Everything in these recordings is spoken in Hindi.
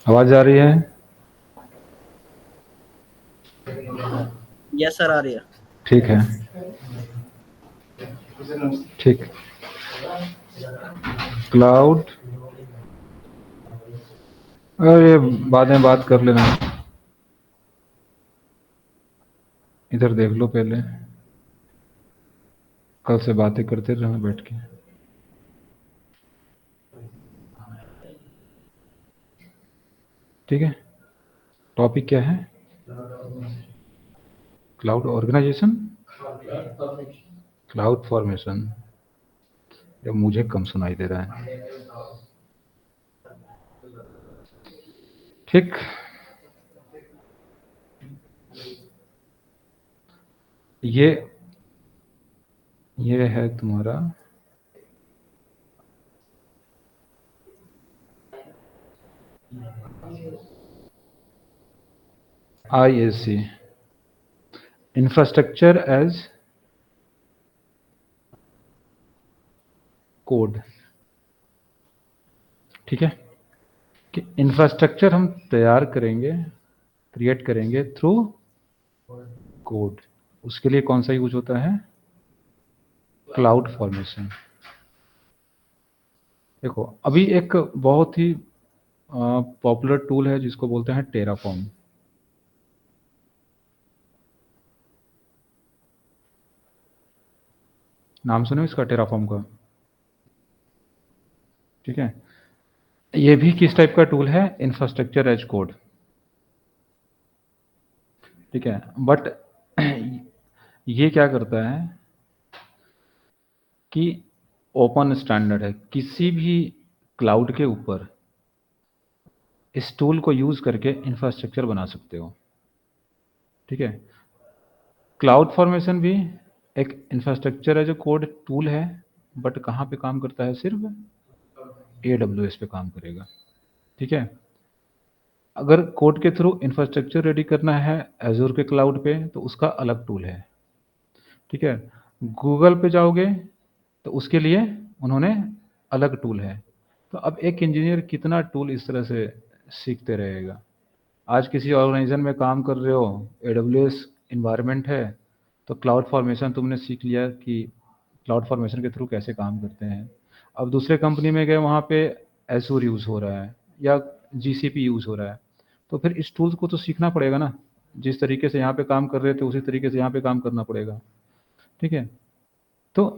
आवाज आ रही है? यस सर, आ रही है। ठीक है, ठीक। क्लाउड, अरे बाद में बात कर लेना, इधर देख लो पहले, कल से बातें करते रहना बैठ के। ठीक है, टॉपिक क्या है? Cloud organisation, cloud formation. ये मुझे कम सुनाई दे रहा है। ठीक, ये है तुम्हारा IAC, इंफ्रास्ट्रक्चर एज कोड। ठीक है, कि इंफ्रास्ट्रक्चर हम तैयार करेंगे, क्रिएट करेंगे थ्रू कोड। उसके लिए कौन सा यूज होता है? Cloud formation. देखो, अभी एक बहुत ही पॉपुलर टूल है जिसको बोलते हैं टेराफॉर्म। नाम सुने हो इसका, टेराफॉर्म का? ठीक है, ये भी किस टाइप का टूल है? Infrastructure as code. ठीक है, बट ये क्या करता है कि ओपन स्टैंडर्ड है, किसी भी क्लाउड के ऊपर इस टूल को यूज करके इंफ्रास्ट्रक्चर बना सकते हो। ठीक है, क्लाउड फॉर्मेशन भी एक इंफ्रास्ट्रक्चर है जो कोड टूल है, बट कहाँ पे काम करता है? सिर्फ AWS पे काम करेगा। ठीक है, अगर कोड के थ्रू इंफ्रास्ट्रक्चर रेडी करना है एजूर के क्लाउड पे तो उसका अलग टूल है। ठीक है, गूगल पे जाओगे तो उसके लिए उन्होंने अलग टूल है। तो अब एक इंजीनियर कितना टूल इस तरह से सीखते रहेगा? आज किसी ऑर्गेनाइजेशन में काम कर रहे हो, AWS इन्वायरमेंट है, तो क्लाउड फॉर्मेशन तुमने सीख लिया कि क्लाउड फॉर्मेशन के थ्रू कैसे काम करते हैं। अब दूसरे कंपनी में गए, वहाँ पे एजूर यूज़ हो रहा है या GCP यूज़ हो रहा है, तो फिर इस टूल्स को तो सीखना पड़ेगा ना। जिस तरीके से यहाँ पे काम कर रहे थे उसी तरीके से यहाँ पे काम करना पड़ेगा। ठीक है, तो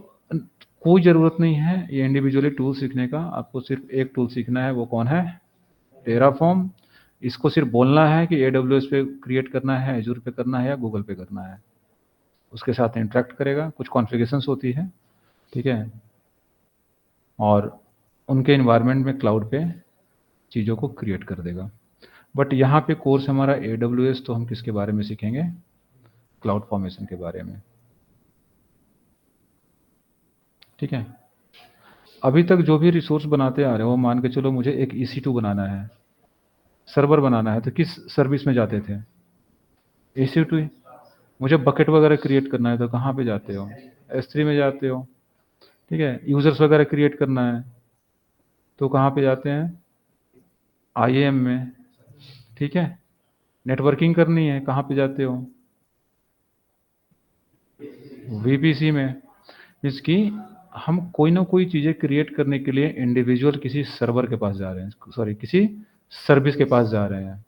कोई ज़रूरत नहीं है ये इंडिविजुअली टूल सीखने का। आपको सिर्फ एक टूल सीखना है, वो कौन है? टेराफॉर्म। इसको सिर्फ बोलना है कि AWS पे क्रिएट करना है, एजूर पे करना है या गूगल पे करना है। उसके साथ इंटरेक्ट करेगा, कुछ कॉन्फ़िगरेशंस होती है। ठीक है, और उनके इन्वायरमेंट में क्लाउड पे चीज़ों को क्रिएट कर देगा। बट यहाँ पे कोर्स हमारा AWS, तो हम किसके बारे में सीखेंगे? क्लाउड फॉर्मेशन के बारे में। ठीक है, अभी तक जो भी रिसोर्स बनाते आ रहे हो, मान के चलो मुझे एक EC2 बनाना है, सर्वर बनाना है, तो किस सर्विस में जाते थे? EC2। मुझे बकेट वगैरह क्रिएट करना है तो कहाँ पे जाते हो? S3 में जाते हो। ठीक है, यूजर्स वगैरह क्रिएट करना है तो कहाँ पे जाते हैं? IAM में। ठीक है, नेटवर्किंग करनी है कहाँ पे जाते हो? VPC में। इसकी हम कोई ना कोई चीज़ें क्रिएट करने के लिए इंडिविजुअल किसी सर्वर के पास जा रहे हैं, सॉरी किसी सर्विस के पास जा रहे हैं।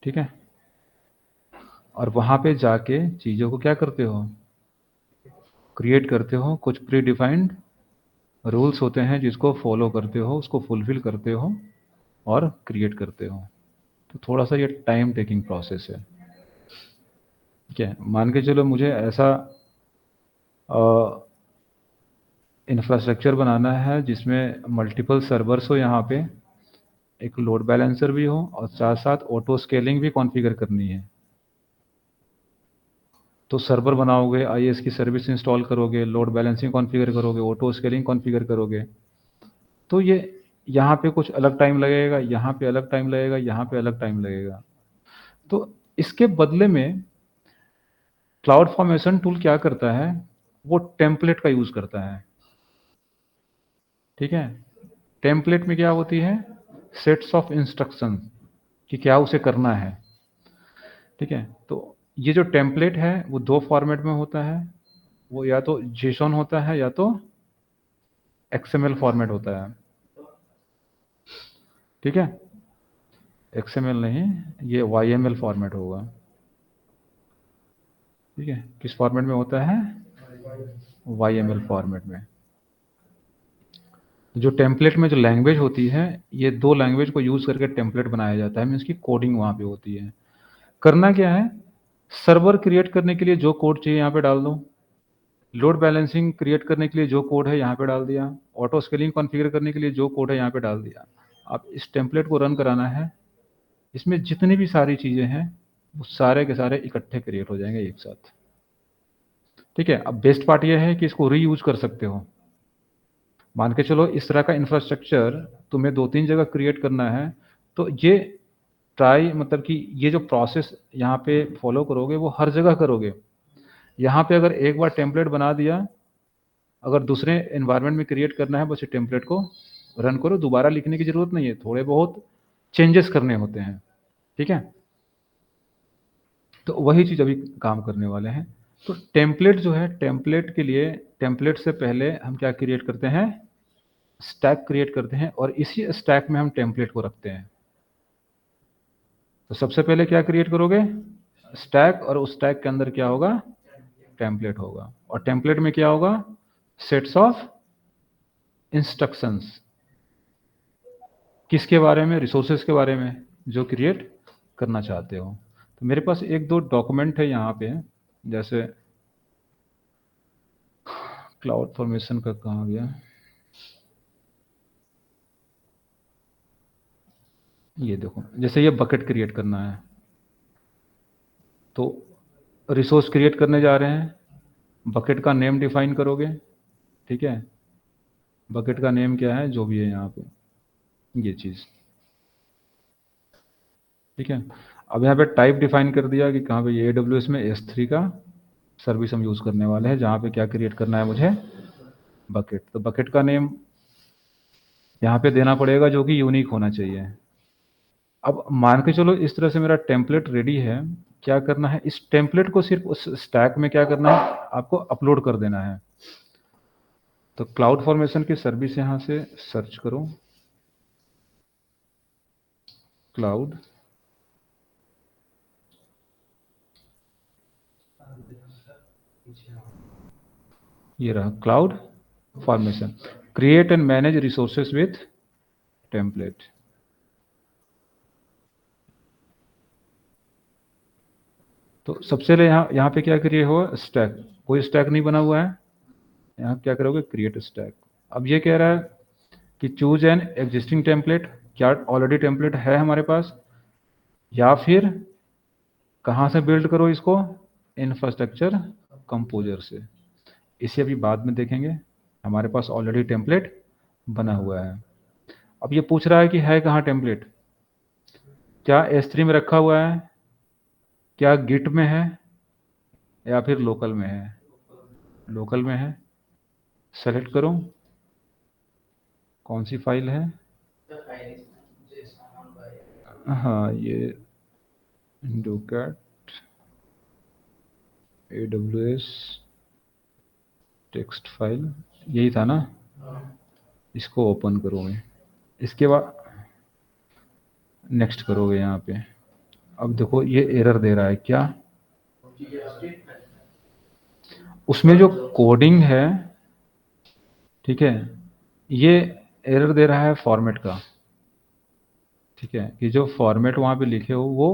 ठीक है, और वहाँ पे जाके चीज़ों को क्या करते हो? क्रिएट करते हो। कुछ प्री डिफाइंड रूल्स होते हैं जिसको फॉलो करते हो, उसको फुलफिल करते हो और क्रिएट करते हो। तो थोड़ा सा ये टाइम टेकिंग प्रोसेस है। ठीक है, मान के चलो मुझे ऐसा इंफ्रास्ट्रक्चर बनाना है जिसमें मल्टीपल सर्वर्स हो, यहाँ पे एक लोड बैलेंसर भी हो और साथ साथ ऑटो स्केलिंग भी कॉन्फ़िगर करनी है। तो सर्वर बनाओगे, IaaS की सर्विस इंस्टॉल करोगे, लोड बैलेंसिंग कॉन्फ़िगर करोगे, ऑटो स्केलिंग कॉन्फ़िगर करोगे, तो ये यहाँ पे कुछ अलग टाइम लगेगा, यहाँ पे अलग टाइम लगेगा, यहाँ पे अलग टाइम लगेगा। तो इसके बदले में क्लाउड फॉर्मेशन टूल क्या करता है? वो टेम्पलेट का यूज़ करता है। ठीक है। टेम्पलेट में क्या होती है, सेट्स ऑफ इंस्ट्रक्शन कि क्या उसे करना है। ठीक है, तो ये जो टेम्पलेट है वो दो फॉर्मेट में होता है, वो या तो जेसॉन होता है या तो एक्सएमएल फॉर्मेट होता है। ठीक है, एक्सएमएल नहीं, ये वाईएमएल फॉर्मेट होगा। ठीक है, किस फॉर्मेट में होता है, वाईएमएल फॉर्मेट में। जो टेम्पलेट में जो लैंग्वेज होती है, ये दो लैंग्वेज को यूज करके टेम्पलेट बनाया जाता है, मीन्स की कोडिंग वहां पे होती है। करना क्या है, सर्वर क्रिएट करने के लिए जो कोड चाहिए यहाँ पे डाल दो, लोड बैलेंसिंग क्रिएट करने के लिए जो कोड है यहाँ पे डाल दिया, ऑटो स्केलिंग कॉन्फ़िगर करने के लिए जो कोड है यहाँ पे डाल दिया। अब इस टेम्पलेट को रन कराना है, इसमें जितनी भी सारी चीज़ें हैं वो सारे के सारे इकट्ठे क्रिएट हो जाएंगे एक साथ। ठीक है, अब बेस्ट पार्ट ये है कि इसको रीयूज कर सकते हो। मान के चलो इस तरह का इंफ्रास्ट्रक्चर तुम्हें दो तीन जगह क्रिएट करना है, तो ये ट्राई मतलब कि ये जो प्रोसेस यहाँ पे फॉलो करोगे वो हर जगह करोगे। यहाँ पे अगर एक बार टेम्पलेट बना दिया, अगर दूसरे एनवायरनमेंट में क्रिएट करना है, बस ये टेम्पलेट को रन करो, दोबारा लिखने की जरूरत नहीं है, थोड़े बहुत चेंजेस करने होते हैं। ठीक है, तो वही चीज़ अभी काम करने वाले हैं। तो टेम्पलेट जो है, टेम्पलेट के लिए, टेम्पलेट से पहले हम क्या क्रिएट करते हैं, स्टैक क्रिएट करते हैं, और इसी स्टैक में हम टेम्पलेट को रखते हैं। तो सबसे पहले क्या क्रिएट करोगे, स्टैक, और उस स्टैक के अंदर क्या होगा, टेम्पलेट होगा, और टेम्पलेट में क्या होगा, सेट्स ऑफ इंस्ट्रक्शंस। किसके बारे में, रिसोर्सेज के बारे में जो क्रिएट करना चाहते हो। तो मेरे पास एक दो डॉक्यूमेंट है यहाँ पे, जैसे क्लाउड फॉर्मेशन का कहाँ गया, ये देखो, जैसे ये बकेट क्रिएट करना है, तो रिसोर्स क्रिएट करने जा रहे हैं, बकेट का नेम डिफाइन करोगे। ठीक है, बकेट का नेम क्या है, जो भी है यहाँ पे ये चीज़। ठीक है, अब यहाँ पे टाइप डिफाइन कर दिया कि कहाँ पे, ये AWS में S3 का सर्विस हम यूज़ करने वाले हैं, जहाँ पे क्या क्रिएट करना है मुझे, बकेट। तो बकेट का नेम यहाँ पे देना पड़ेगा जो कि यूनिक होना चाहिए। अब मान के चलो इस तरह से मेरा टेम्पलेट रेडी है, क्या करना है, इस टेम्पलेट को सिर्फ उस स्टैक में क्या करना है, आपको अपलोड कर देना है। तो क्लाउड फॉर्मेशन की सर्विस यहाँ से सर्च करो, क्लाउड, ये रहा cloud formation, create and manage resources with template. तो सबसे पहले यहाँ पे क्या क्रिएट हुआ, स्टैक, कोई स्टैक नहीं बना हुआ है, यहाँ क्या करोगे, क्रिएट स्टैक। अब ये कह रहा है कि चूज एन एग्जिस्टिंग टेम्पलेट, क्या ऑलरेडी टेम्पलेट है हमारे पास, या फिर कहाँ से बिल्ड करो इसको, इंफ्रास्ट्रक्चर कंपोजर से। इसे अभी बाद में देखेंगे, हमारे पास ऑलरेडी टेम्पलेट बना हुआ है। अब ये पूछ रहा है कि है कहाँ टेम्पलेट, क्या S3 में रखा हुआ है, क्या गिट में है, या फिर लोकल में है। लोकल में है, सेलेक्ट करो कौन सी फाइल है। हाँ, ये डोकैट AWS टेक्स्ट फाइल, यही था ना, इसको ओपन करोगे, इसके बाद नेक्स्ट करोगे यहाँ पे। अब देखो ये एरर दे रहा है क्या, उसमें जो कोडिंग है, ठीक है, ये एरर दे रहा है फॉर्मेट का। ठीक है, कि जो फॉर्मेट वहाँ पे लिखे हो वो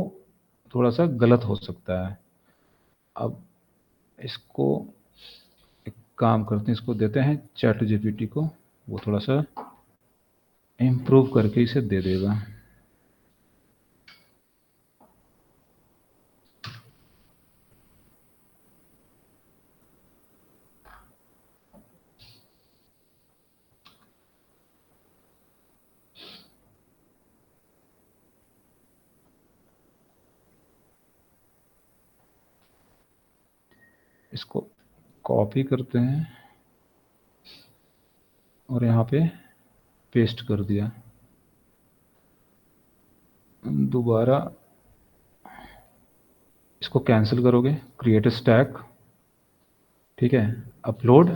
थोड़ा सा गलत हो सकता है। अब इसको एक काम करते हैं, इसको देते हैं चैट GPT को, वो थोड़ा सा इम्प्रूव करके इसे दे देगा। इसको कॉपी करते हैं और यहाँ पे पेस्ट कर दिया। दोबारा इसको कैंसिल करोगे, क्रिएट स्टैक, ठीक है, अपलोड,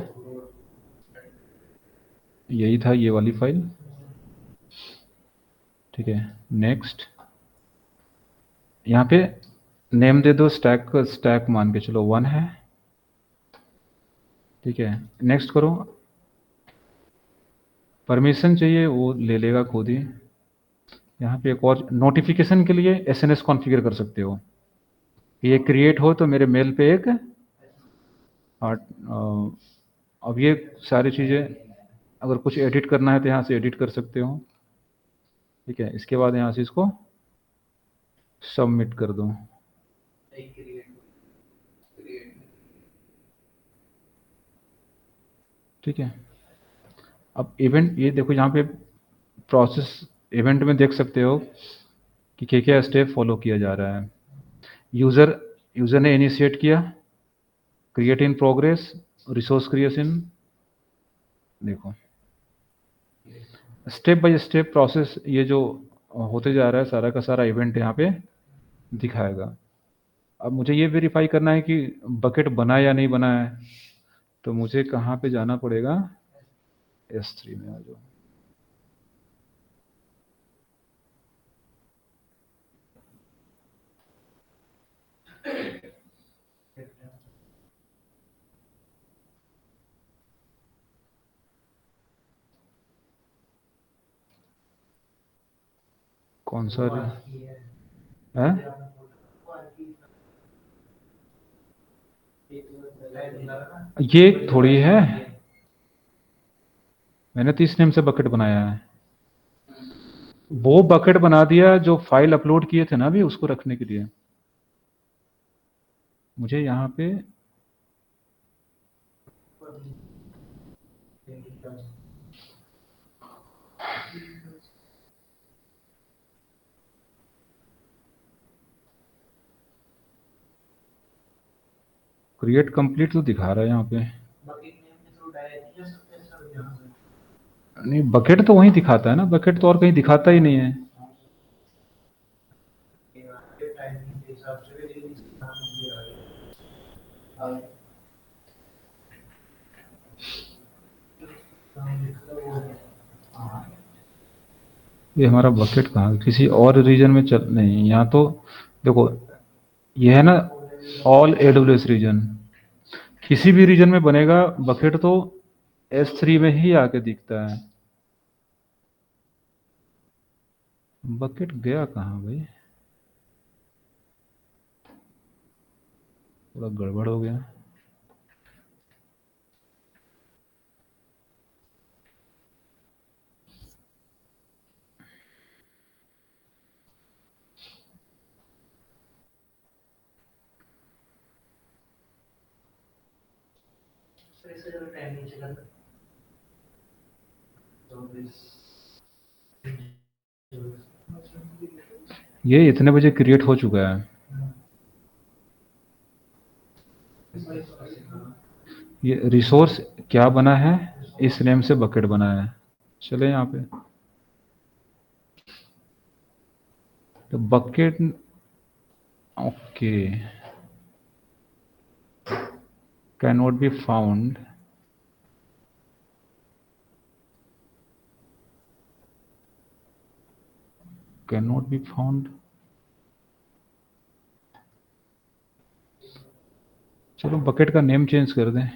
यही था ये वाली फाइल, ठीक है। नेक्स्ट, यहाँ पे नेम दे दो, स्टैक का स्टैक मान के चलो 1 है, ठीक है। नेक्स्ट करो, परमिशन चाहिए वो ले लेगा खुद ही। यहाँ पे एक और नोटिफिकेशन के लिए एसएनएस कॉन्फ़िगर कर सकते हो, ये क्रिएट हो तो मेरे मेल पे एक अब ये सारी चीज़ें अगर कुछ एडिट करना है तो यहाँ से एडिट कर सकते हो, ठीक है। इसके बाद यहाँ से इसको सबमिट कर दो, ठीक है। अब इवेंट, ये देखो यहाँ पे प्रोसेस इवेंट में देख सकते हो कि क्या क्या स्टेप फॉलो किया जा रहा है। यूज़र यूज़र ने इनिशिएट किया, create in progress, resource creation, देखो स्टेप बाय स्टेप प्रोसेस ये जो होते जा रहा है, सारा का सारा इवेंट यहाँ पे दिखाएगा। अब मुझे ये वेरीफाई करना है कि बकेट बना या नहीं बना है, तो मुझे कहाँ पे जाना पड़ेगा, S3 में आ जाओ। कौन सा है? ये थोड़ी है, मैंने तो इस नेम से बकेट बनाया है। वो बकेट बना दिया जो फाइल अपलोड किए थे ना अभी, उसको रखने के लिए। मुझे यहाँ पे क्रिएट कंप्लीट तो दिखा रहा है यहाँ पे, नहीं बकेट तो वहीं दिखाता है ना, बकेट तो और कहीं दिखाता ही नहीं है। ये हमारा बकेट कहाँ, किसी और रीजन में चल नहीं, यहाँ तो देखो ये है ना, ऑल AWS रीजन, किसी भी रीजन में बनेगा बकेट तो S3 में ही आके दिखता है। बकेट गया कहाँ भाई, थोड़ा गड़बड़ हो गया। ये इतने बजे क्रिएट हो चुका है, ये रिसोर्स क्या बना है, इस नेम से बकेट बना है। चले यहाँ पे तो bucket, okay, can not be found, can not be found. चलो बकेट का नेम चेंज कर दें,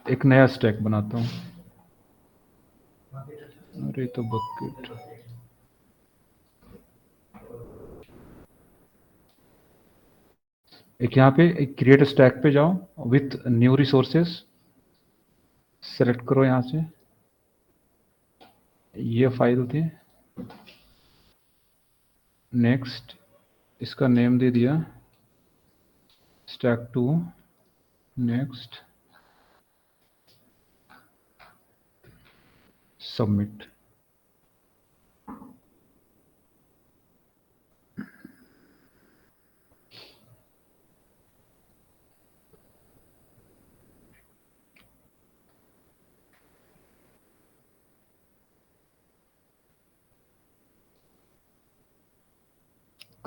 एक नया स्टैक बनाता हूँ। अरे तो बकेट, एक यहाँ पे एक क्रिएट स्टैक पे जाओ, विथ न्यू रिसोर्सेस सेलेक्ट करो यहाँ से, ये फाइल थी। नेक्स्ट, इसका नेम दे दिया stack 2। Next, submit.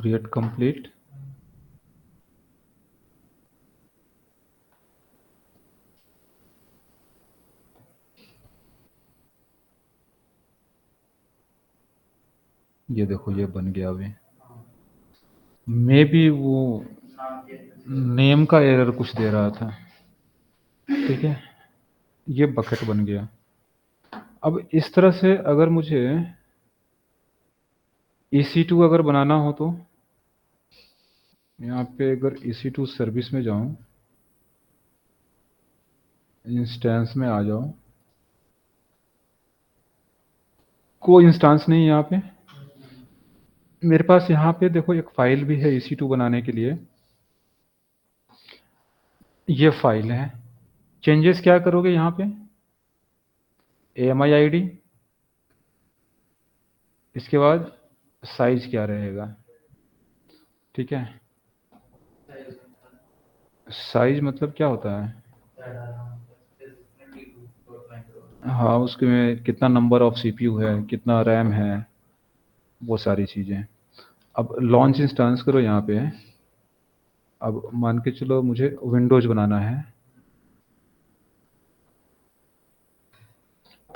Create complete. ये देखो ये बन गया अभी। मे बी वो नेम का एरर कुछ दे रहा था। ठीक है, ये बकेट बन गया। अब इस तरह से अगर मुझे EC2 अगर बनाना हो तो यहाँ पे अगर EC2 सर्विस में जाऊं, इंस्टेंस में आ जाओ, कोई इंस्टेंस नहीं है यहाँ पे मेरे पास। यहाँ पे देखो एक फाइल भी है EC2 बनाने के लिए, ये फाइल है। चेंजेस क्या करोगे यहाँ पे, AMI ID, इसके बाद साइज क्या रहेगा। ठीक है, साइज मतलब क्या होता है, हाँ उसके में कितना नंबर ऑफ CPU है, कितना रैम है, वो सारी चीज़ें। अब लॉन्च इंस्टेंस करो यहाँ पे। अब मान के चलो मुझे विंडोज बनाना है,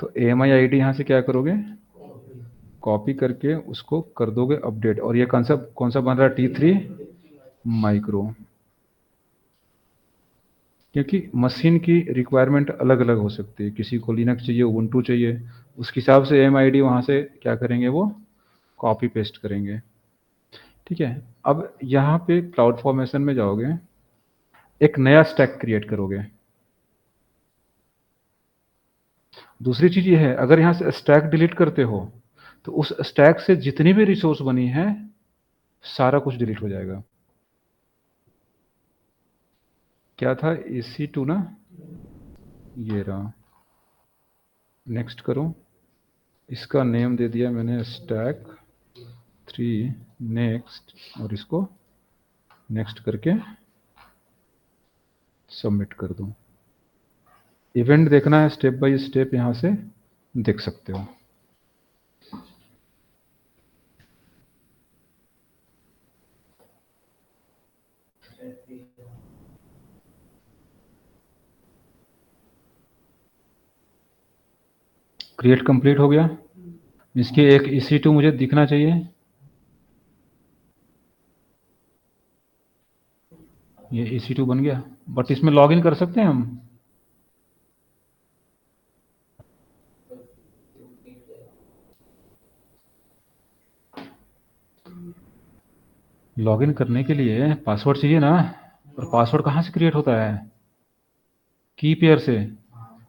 तो AMI ID यहाँ से क्या करोगे, कॉपी करके उसको कर दोगे अपडेट। और ये कौन सा बन रहा है, T3 माइक्रो, क्योंकि मशीन की रिक्वायरमेंट अलग अलग हो सकती है। किसी को लिनक्स चाहिए, उबुंटू चाहिए, उसके हिसाब से AMI ID वहाँ से क्या करेंगे, वो कॉपी पेस्ट करेंगे। ठीक है, अब यहाँ पे क्लाउड फॉर्मेशन में जाओगे, एक नया स्टैक क्रिएट करोगे। दूसरी चीज ये है, अगर यहाँ से स्टैक डिलीट करते हो तो उस स्टैक से जितनी भी रिसोर्स बनी है सारा कुछ डिलीट हो जाएगा। क्या था, EC2 ना, ये रहा। नेक्स्ट करो, इसका नेम दे दिया मैंने स्टैक 3 नेक्स्ट, और इसको नेक्स्ट करके सबमिट कर दूं। इवेंट देखना है स्टेप बाय स्टेप, यहाँ से देख सकते हो। क्रिएट कंप्लीट हो गया। इसके एक EC2 मुझे दिखना चाहिए। ये EC2 बन गया, बट इसमें लॉगिन कर सकते हैं हम। लॉगिन करने के लिए पासवर्ड चाहिए ना, और पासवर्ड कहाँ से क्रिएट होता है, की पेयर से।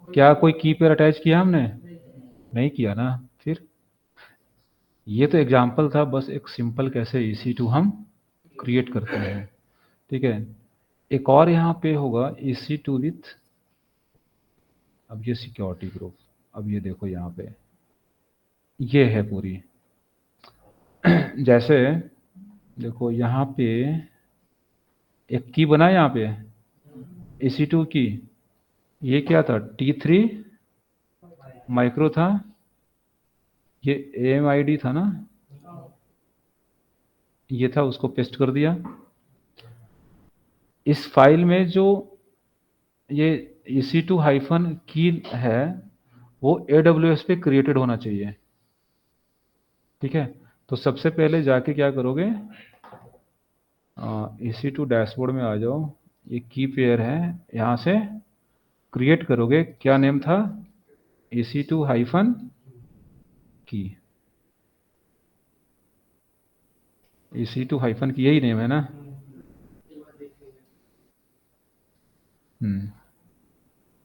क्या कोई की पेयर अटैच किया हमने, नहीं किया ना। फिर ये तो एग्जाम्पल था, बस एक सिंपल कैसे EC2 हम क्रिएट करते हैं। ठीक है, एक और यहाँ पे होगा EC2 विथ, अब ये सिक्योरिटी ग्रुप। अब ये देखो यहाँ पे ये है पूरी जैसे देखो यहाँ पे एक की बना है यहाँ पे EC2 की, ये क्या था, T3 माइक्रो था, ये AMID था ना, ये था, उसको पेस्ट कर दिया। इस फाइल में जो ये EC2 हाइफन की है वो AWS पे क्रिएटेड होना चाहिए। ठीक है, तो सबसे पहले जाके क्या करोगे, EC2 डैशबोर्ड में आ जाओ, ये की पेयर है, यहाँ से क्रिएट करोगे। क्या नेम था, EC2 हाइफन की, EC2 हाइफन की, यही नेम है ना।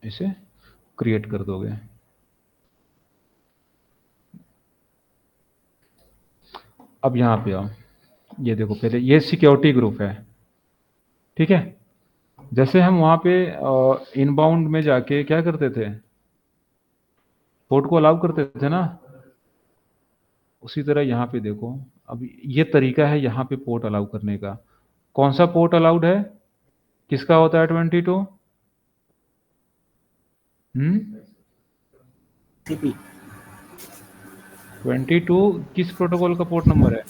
इसे क्रिएट कर दोगे। अब यहाँ पे आओ, ये देखो पहले ये सिक्योरिटी ग्रुप है। ठीक है, जैसे हम वहाँ पे इनबाउंड में जाके क्या करते थे, पोर्ट को अलाउ करते थे ना, उसी तरह यहाँ पे देखो। अब ये तरीका है यहाँ पे पोर्ट अलाउ करने का। कौन सा पोर्ट अलाउड है, किसका होता है 22, 22 किस प्रोटोकॉल का पोर्ट नंबर है,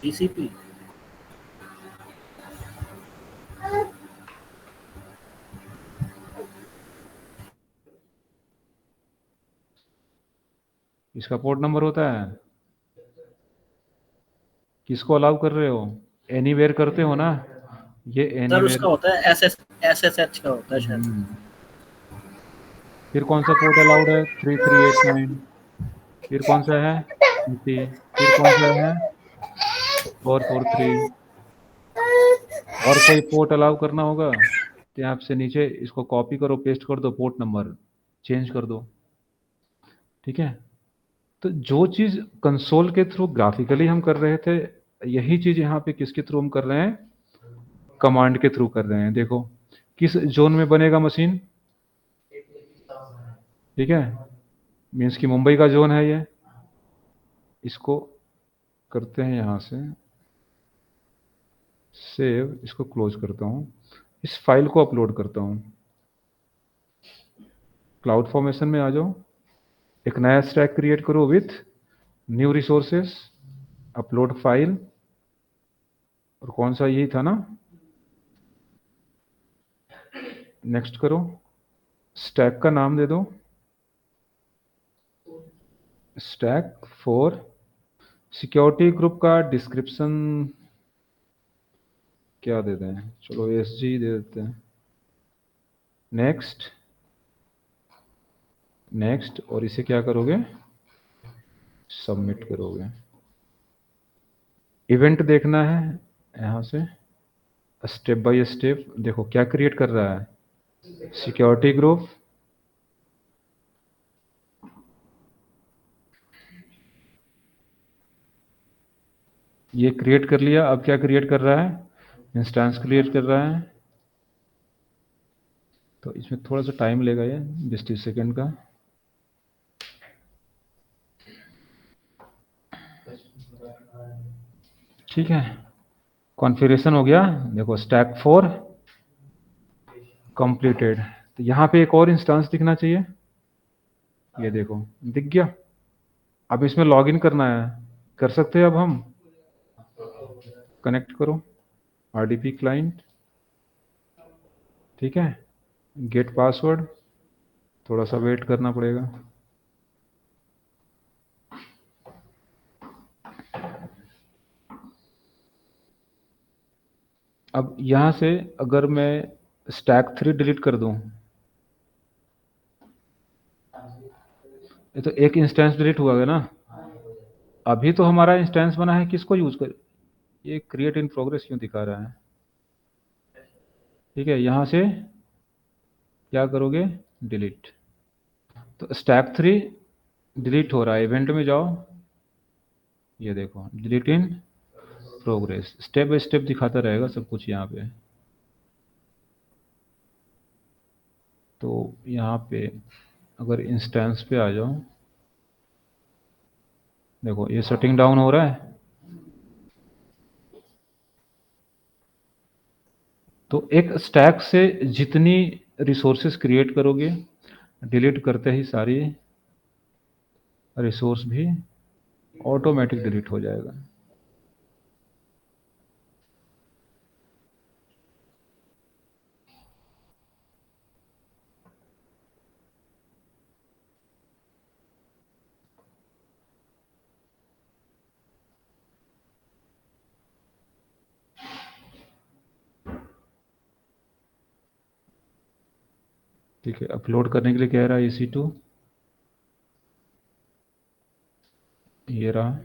TCP इसका पोर्ट नंबर होता है। किसको अलाउ कर रहे हो? एनीवेयर करते हो ना, ये सर उसका एनीवेयर। होता है SSH का होता है शायद। फिर कौन सा पोर्ट अलाउड है? 3389। फिर कौन सा है? 20। फिर कौन सा है? 443। और कोई पोर्ट अलाउ करना होगा तो यहाँ से नीचे इसको कॉपी करो, पेस्ट कर दो, पोर्ट नंबर चेंज कर दो। ठीक है। तो जो चीज़ कंसोल के थ्रू ग्राफिकली हम कर रहे थे, यही चीज़ यहाँ पे किसके थ्रू हम कर रहे हैं? कमांड के थ्रू कर रहे हैं। देखो किस जोन में बनेगा मशीन। ठीक है, मीन्स कि मुंबई का जोन है ये। इसको करते हैं यहाँ से सेव, इसको क्लोज करता हूँ, इस फाइल को अपलोड करता हूँ। क्लाउड फॉर्मेशन में आ जाओ, एक नया स्टैक क्रिएट करो with new resources, upload file, और कौन सा यही था ना, नेक्स्ट करो। स्टैक का नाम दे दो स्टैक 4। सिक्योरिटी ग्रुप का डिस्क्रिप्शन क्या दे दें? चलो SG दे देते हैं। नेक्स्ट, नेक्स्ट, और इसे क्या करोगे? सबमिट करोगे। इवेंट देखना है यहाँ से, स्टेप बाय स्टेप देखो क्या क्रिएट कर रहा है। सिक्योरिटी ग्रुप, ये क्रिएट कर लिया। अब क्या क्रिएट कर रहा है? इंस्टेंस क्रिएट कर रहा है। तो इसमें थोड़ा सा टाइम लेगा ये, 20-30 सेकेंड का। ठीक है, कॉन्फ़िगरेशन हो गया। देखो स्टैक 4 कंप्लीटेड। तो यहाँ पे एक और इंस्टेंस दिखना चाहिए, ये देखो दिख गया। अब इसमें लॉगिन करना है, कर सकते हैं अब हम। कनेक्ट करो RDP क्लाइंट। ठीक है, गेट पासवर्ड, थोड़ा सा वेट करना पड़ेगा। अब यहाँ से अगर मैं स्टैक 3 डिलीट कर दूं, ये तो एक इंस्टेंस डिलीट हुआ है ना। अभी तो हमारा इंस्टेंस बना है, किसको यूज कर, ये क्रिएट इन प्रोग्रेस क्यों दिखा रहा है? ठीक है, यहाँ से क्या करोगे? डिलीट। तो स्टैक 3 डिलीट हो रहा है। इवेंट में जाओ, ये देखो delete in progress, step by step दिखाता रहेगा सब कुछ यहाँ पे। तो यहाँ पे अगर इंस्टेंस पे आ जाओ, देखो ये शटिंग डाउन हो रहा है। तो एक स्टैक से जितनी रिसोर्सेस क्रिएट करोगे, डिलीट करते ही सारी रिसोर्स भी ऑटोमेटिक डिलीट हो जाएगा। ठीक है, अपलोड करने के लिए कह रहा है EC2, ये रहा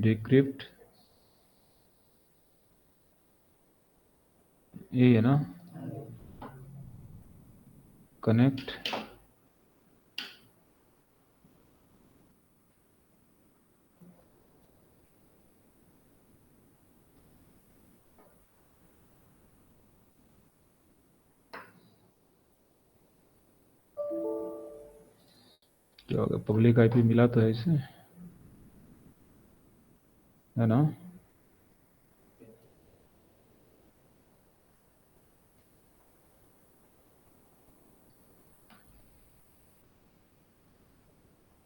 डिक्रिप्ट, ये है ना, कनेक्ट। क्या होगा? पब्लिक IP मिला तो है इसे, है ना।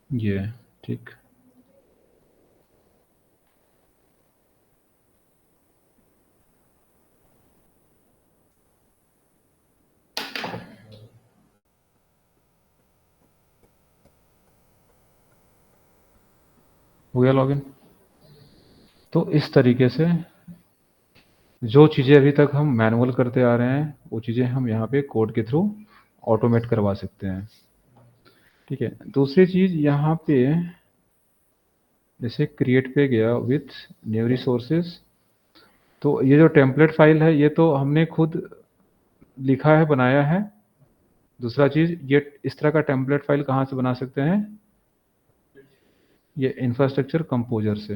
ये ठीक। हो गया लॉगिन। तो इस तरीके से जो चीज़ें अभी तक हम मैनुअल करते आ रहे हैं वो चीज़ें हम यहाँ पे कोड के थ्रू ऑटोमेट करवा सकते हैं। ठीक है, दूसरी चीज़ यहाँ पे जैसे क्रिएट पे गया विथ न्यू रिसोर्सेज, तो ये जो टेम्पलेट फाइल है ये तो हमने खुद लिखा है, बनाया है। दूसरा चीज़, ये इस तरह का टेम्पलेट फाइल कहाँ से बना सकते हैं? ये इंफ्रास्ट्रक्चर कंपोजर से।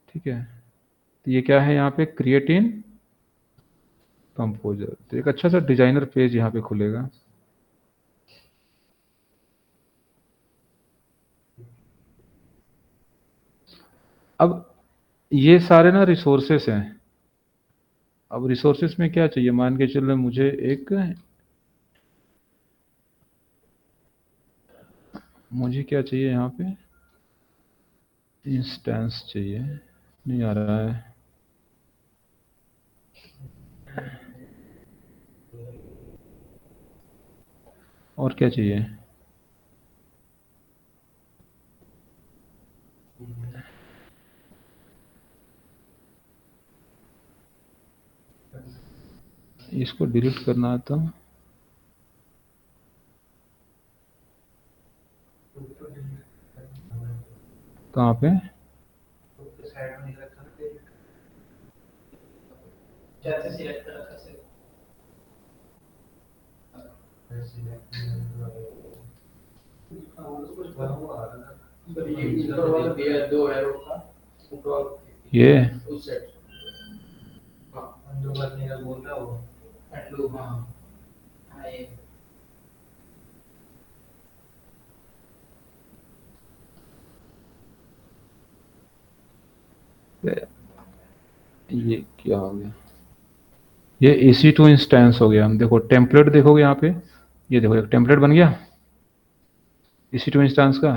ठीक है, तो ये क्या है यहाँ पे? Create in composer. तो एक अच्छा सा डिजाइनर पेज यहाँ पे खुलेगा। अब ये सारे ना रिसोर्सेस हैं। अब रिसोर्सेस में क्या चाहिए? मान के चलो मुझे मुझे क्या चाहिए यहाँ पे? इंस्टेंस चाहिए, नहीं आ रहा है। और क्या चाहिए? इसको डिलीट करना था। कहाँ पे? ये ये क्या हो गया? ये EC2 इंस्टेंस हो गया। देखो टेम्पलेट देखोगे यहाँ पे, ये देखो एक टेम्पलेट बन गया EC2 इंस्टेंस का।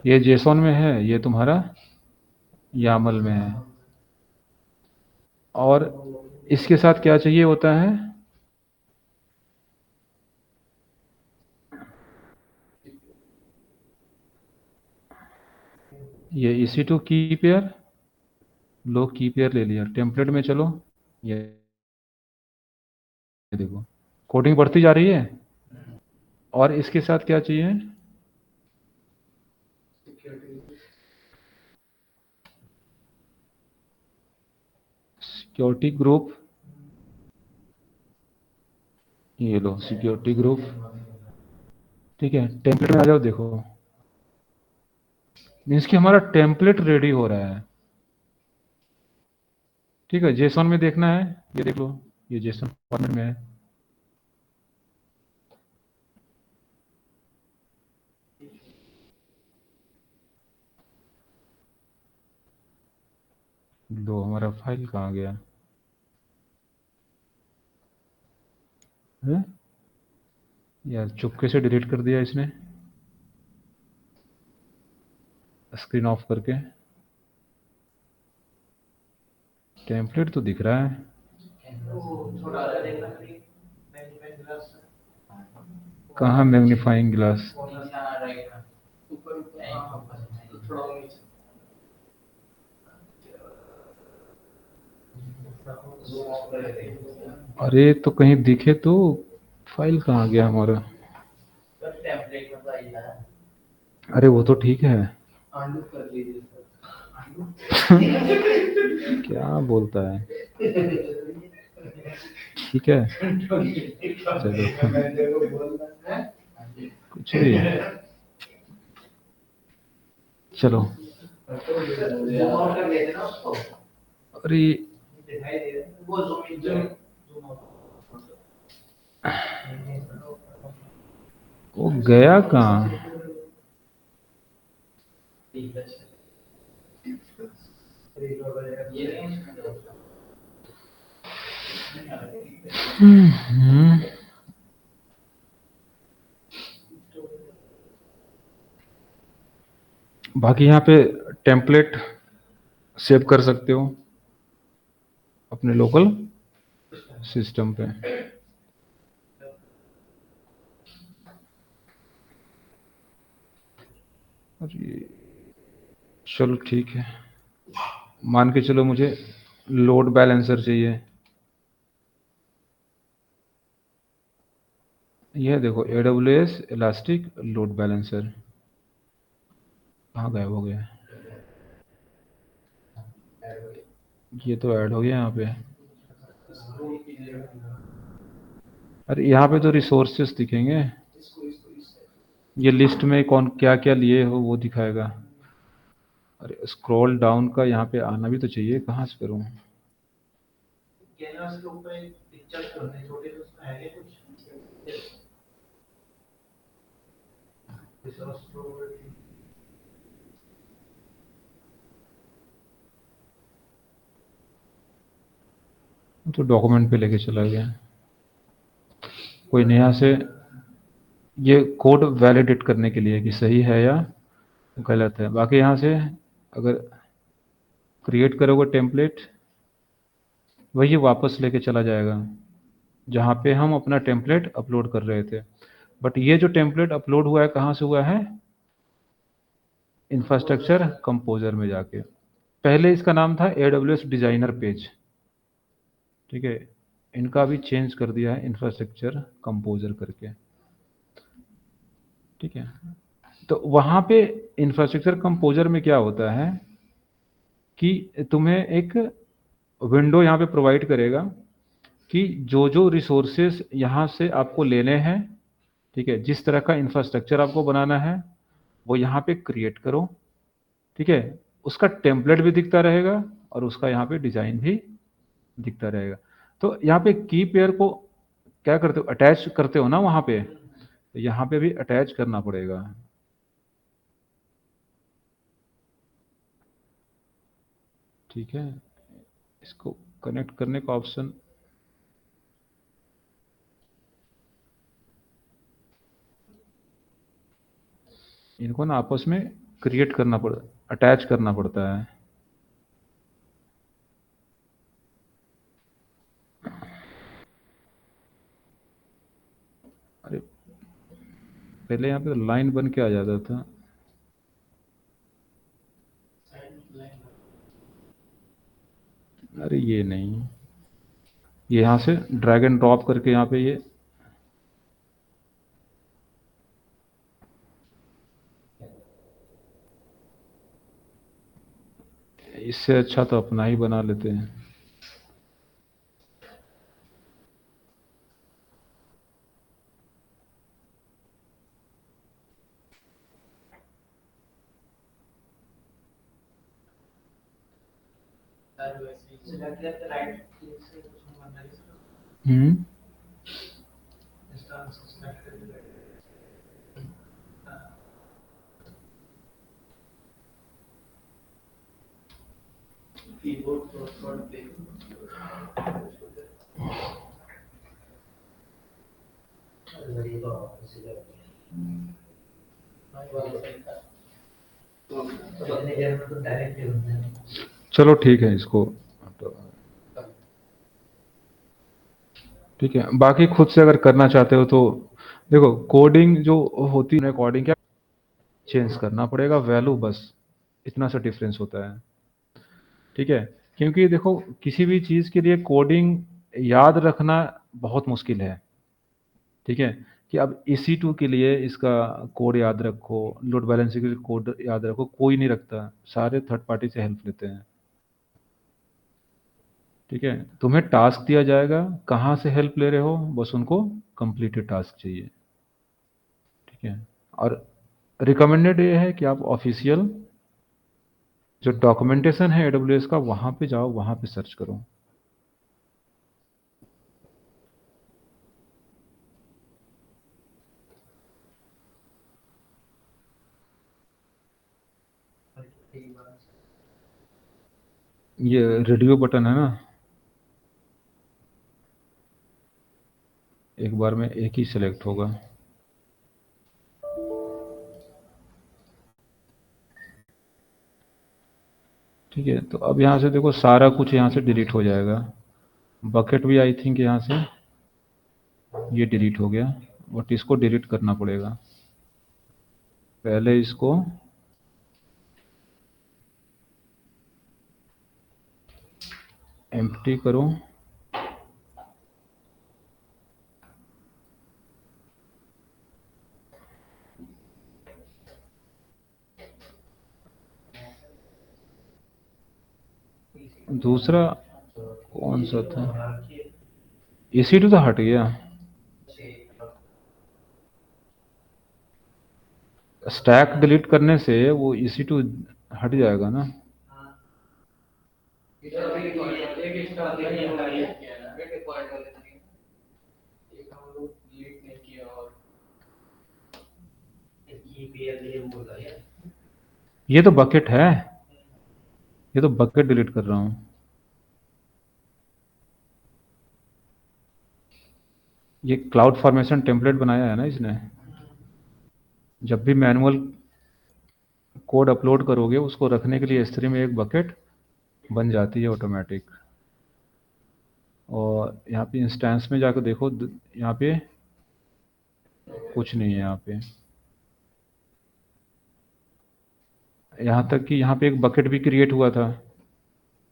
ये जेसॉन में है, ये तुम्हारा यामल में है। और इसके साथ क्या चाहिए होता है? ये EC2 की पेयर, लो की पेयर ले लिया। टेम्पलेट में चलो, ये देखो कोडिंग बढ़ती जा रही है। और इसके साथ क्या चाहिए? Security group. ये लो सिक्योरिटी ग्रुप। ठीक है, टेम्पलेट में आ जाओ। देखो मीन्स कि हमारा टेम्पलेट रेडी हो रहा है। ठीक है, जेसॉन में देखना है, ये देख लो, ये जेसॉन फॉर्मेट में है। लो हमारा फाइल कहाँ गया है? यार चुपके से डिलीट कर दिया इसने, स्क्रीन ऑफ करके। टेम्पलेट तो दिख रहा है। कहाँ मैग्नीफाइंग ग्लास? अरे तो कहीं दिखे तो। फाइल कहाँ गया हमारा? अरे वो तो ठीक है। क्या बोलता है? ठीक है चलो, कुछ भी चलो। अरे वो गया कहाँ? हम्म, बाकी यहाँ पे टेम्पलेट सेव कर सकते हो अपने लोकल सिस्टम पे। अरे चलो ठीक है, मान के चलो मुझे लोड बैलेंसर चाहिए। ये देखो AWS इलास्टिक लोड बैलेंसर, कहाँ गायब हो गया? ये तो ऐड हो गया यहाँ पे। अरे यहाँ पे तो रिसोर्सेस दिखेंगे, ये लिस्ट में कौन क्या क्या लिए हो वो दिखाएगा। अरे स्क्रॉल डाउन का यहाँ पे आना भी तो चाहिए, कहाँ से करूँ? तो डॉक्यूमेंट पे लेके चला गया। कोई नया से ये कोड वैलिडेट करने के लिए कि सही है या गलत है। बाकी यहाँ से अगर क्रिएट करोगे टेम्पलेट, वही वापस लेके चला जाएगा जहाँ पे हम अपना टेम्पलेट अपलोड कर रहे थे। बट ये जो टेम्पलेट अपलोड हुआ है कहाँ से हुआ है? इंफ्रास्ट्रक्चर कंपोजर में जाके। पहले इसका नाम था AWS डिजाइनर पेज, ठीक है, इनका भी चेंज कर दिया है इंफ्रास्ट्रक्चर कंपोजर करके, ठीक है। तो वहाँ पे इंफ्रास्ट्रक्चर कंपोजर में क्या होता है कि तुम्हें एक विंडो यहाँ पे प्रोवाइड करेगा कि जो जो रिसोर्सेस यहाँ से आपको लेने हैं, ठीक है, जिस तरह का इंफ्रास्ट्रक्चर आपको बनाना है वो यहाँ पे क्रिएट करो, ठीक है। उसका टेम्पलेट भी दिखता रहेगा और उसका यहाँ पे डिजाइन भी दिखता रहेगा। तो यहाँ पे की पेयर को क्या करते हो, अटैच करते हो ना वहाँ पे, तो यहाँ पे भी अटैच करना पड़ेगा, ठीक है। इसको कनेक्ट करने का ऑप्शन, इनको ना आपस में क्रिएट करना पड़, अटैच करना पड़ता है। अरे पहले यहाँ पे लाइन बन के आ जाता था। अरे ये नहीं, ये यहाँ से ड्रैग एंड ड्रॉप करके यहाँ पे ये, इससे अच्छा तो अपना ही बना लेते हैं। हम्म, चलो ठीक है इसको, ठीक है। बाकी खुद से अगर करना चाहते हो तो देखो, कोडिंग जो होती है कोडिंग क्या चेंज करना पड़ेगा वैल्यू, बस इतना सा डिफरेंस होता है, ठीक है। क्योंकि देखो किसी भी चीज़ के लिए कोडिंग याद रखना बहुत मुश्किल है, ठीक है। कि अब EC2 के लिए इसका कोड याद रखो, लोड बैलेंसिंग के लिए कोड याद रखो, कोई नहीं रखता, सारे थर्ड पार्टी से हेल्प लेते हैं, ठीक है। तुम्हें टास्क दिया जाएगा, कहाँ से हेल्प ले रहे हो, बस उनको कंप्लीटेड टास्क चाहिए, ठीक है। और रिकमेंडेड ये है कि आप ऑफिशियल जो डॉक्यूमेंटेशन है AWS का वहाँ पे जाओ, वहाँ पे सर्च करो। ये रेडियो बटन है ना, एक बार में एक ही सिलेक्ट होगा, ठीक है। तो अब यहाँ से देखो सारा कुछ यहाँ से डिलीट हो जाएगा, बकेट भी आई थिंक यहाँ से ये डिलीट हो गया, बट इसको डिलीट करना पड़ेगा। पहले इसको एम्प्टी करो, दूसरा कौन सा था, EC2 तो हट गया, स्टैक डिलीट करने से वो EC2 हट जाएगा ना। ये तो बकेट है, ये तो बकेट डिलीट कर रहा हूँ। ये क्लाउड फॉर्मेशन टेम्पलेट बनाया है ना इसने, जब भी मैनुअल कोड अपलोड करोगे उसको रखने के लिए S3 में एक बकेट बन जाती है ऑटोमेटिक। और यहाँ पे इंस्टेंस में जाकर देखो, यहाँ पे कुछ नहीं है, यहाँ तक कि यहाँ पे एक बकेट भी क्रिएट हुआ था,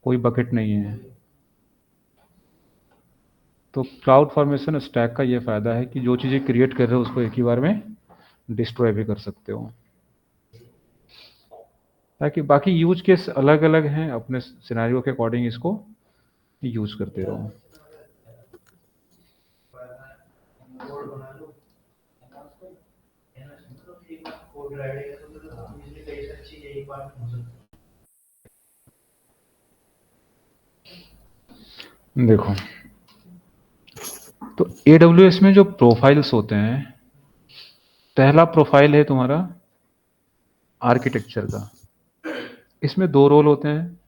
कोई बकेट नहीं है। तो क्लाउड फॉर्मेशन स्टैक का ये फ़ायदा है कि जो चीज़ें क्रिएट कर रहे हो उसको एक ही बार में डिस्ट्रॉय भी कर सकते हो, ताकि बाकी यूज केस अलग अलग हैं, अपने सिनेरियो के अकॉर्डिंग इसको यूज करते रहो। देखो, तो AWS में जो प्रोफाइल्स होते हैं, पहला प्रोफाइल है तुम्हारा आर्किटेक्चर का। इसमें दो रोल होते हैं,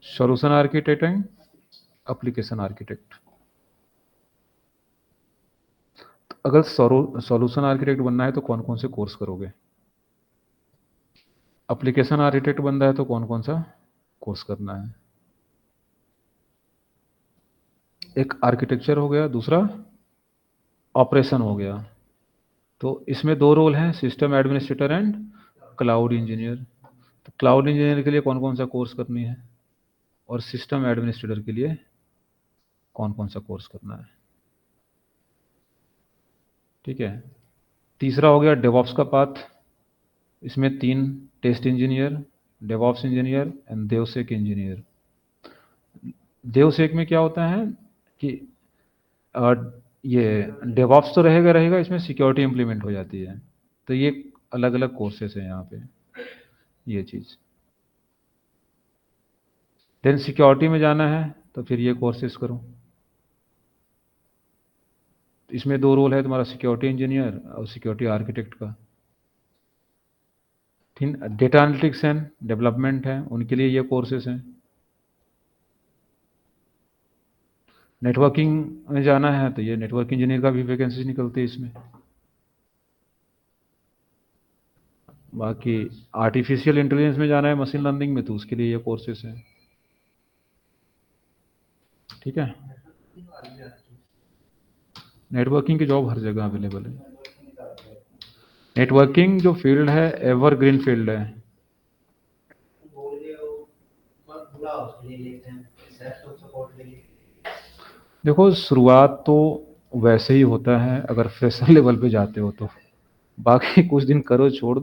solution architect and application architect. तो अगर सॉल्यूशन आर्किटेक्ट बनना है तो कौन कौन से कोर्स करोगे, एप्लीकेशन आर्किटेक्ट बनना है तो कौन कौन सा कोर्स करना है। एक आर्किटेक्चर हो गया, दूसरा ऑपरेशन हो गया। तो इसमें दो रोल हैं, system administrator and cloud engineer. तो क्लाउड इंजीनियर के लिए कौन कौन सा कोर्स करनी है, और सिस्टम एडमिनिस्ट्रेटर के लिए कौन कौन सा कोर्स करना है। ठीक है। तीसरा हो गया डेवॉप्स का पाथ। इसमें 3, test engineer, DevOps engineer and DevSec engineer. DevSec में क्या होता है कि ये डेवॉप्स तो रहेगा रहेगा, इसमें सिक्योरिटी इंप्लीमेंट हो जाती है। तो ये अलग अलग कोर्सेस हैं यहाँ पे, ये चीज़। देन सिक्योरिटी में जाना है तो फिर ये कोर्सेज करो। इसमें दो रोल है तुम्हारा, सिक्योरिटी इंजीनियर और सिक्योरिटी आर्किटेक्ट का। ठीक, डेटा एनालिटिक्स एंड डेवलपमेंट है, उनके लिए ये कोर्सेज हैं। नेटवर्किंग में जाना है तो ये नेटवर्क इंजीनियर का भी वैकेंसी निकलती है इसमें। बाकी आर्टिफिशियल इंटेलिजेंस में जाना है, मशीन लर्निंग में, तो उसके लिए ये कोर्सेज हैं। ठीक है। नेटवर्किंग की जॉब हर जगह अवेलेबल है। नेटवर्किंग जो फील्ड है एवरग्रीन फील्ड है। देखो, शुरुआत तो वैसे ही होता है अगर फ्रेशर लेवल पे जाते हो तो, बाकी कुछ दिन करो छोड़